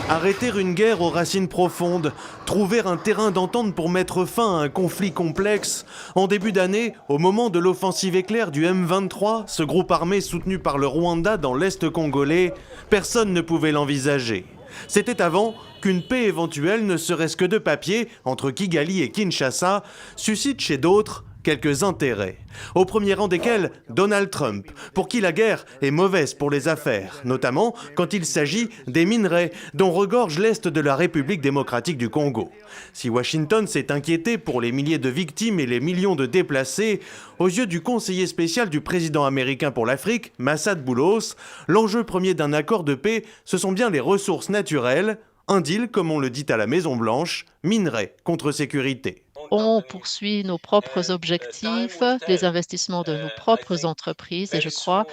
Arrêter une guerre aux racines profondes, trouver un terrain d'entente pour mettre fin à un conflit complexe. En début d'année, au moment de l'offensive éclair du M23, ce groupe armé soutenu par le Rwanda dans l'Est congolais, personne ne pouvait l'envisager. C'était avant qu'une paix éventuelle, ne serait-ce que de papier, entre Kigali et Kinshasa, suscite chez d'autres quelques intérêts. Au premier rang desquels Donald Trump, pour qui la guerre est mauvaise pour les affaires, notamment quand il s'agit des minerais dont regorge l'Est de la République démocratique du Congo. Si Washington s'est inquiété pour les milliers de victimes et les millions de déplacés, aux yeux du conseiller spécial du président américain pour l'Afrique, Massad Boulos, l'enjeu premier d'un accord de paix, ce sont bien les ressources naturelles, un deal, comme on le dit à la Maison-Blanche, minerais contre sécurité. On poursuit nos propres objectifs, les investissements de nos propres entreprises et je crois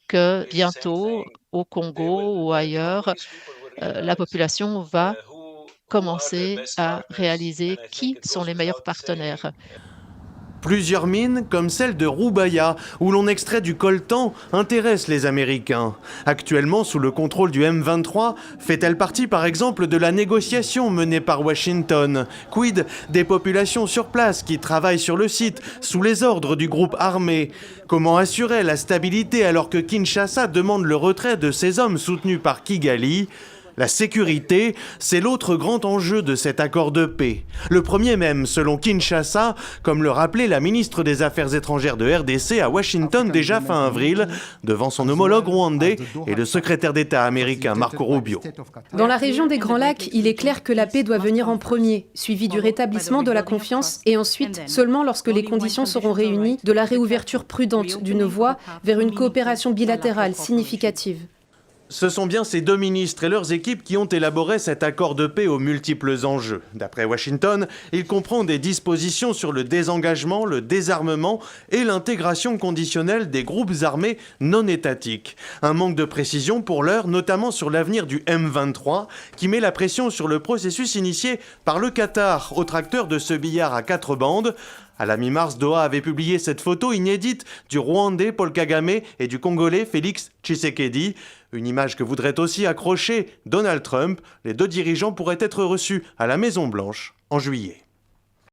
que bientôt, au Congo ou ailleurs, la population va commencer à réaliser qui sont les meilleurs partenaires. Plusieurs mines, comme celle de Roubaïa, où l'on extrait du coltan, intéressent les Américains. Actuellement sous le contrôle du M23, fait-elle partie par exemple de la négociation menée par Washington? Quid des populations sur place qui travaillent sur le site, sous les ordres du groupe armé? Comment assurer la stabilité alors que Kinshasa demande le retrait de ses hommes soutenus par Kigali? La sécurité, c'est l'autre grand enjeu de cet accord de paix. Le premier même, selon Kinshasa, comme le rappelait la ministre des Affaires étrangères de RDC à Washington déjà fin avril, devant son homologue rwandais et le secrétaire d'État américain Marco Rubio. Dans la région des Grands Lacs, il est clair que la paix doit venir en premier, suivi du rétablissement de la confiance et ensuite, seulement lorsque les conditions seront réunies, de la réouverture prudente d'une voie vers une coopération bilatérale significative. Ce sont bien ces deux ministres et leurs équipes qui ont élaboré cet accord de paix aux multiples enjeux. D'après Washington, il comprend des dispositions sur le désengagement, le désarmement et l'intégration conditionnelle des groupes armés non étatiques. Un manque de précision pour l'heure, notamment sur l'avenir du M23, qui met la pression sur le processus initié par le Qatar, autre acteur de ce billard à 4 bandes. À la mi-mars, Doha avait publié cette photo inédite du Rwandais Paul Kagame et du Congolais Félix Tshisekedi. Une image que voudrait aussi accrocher Donald Trump. Les deux dirigeants pourraient être reçus à la Maison-Blanche en juillet.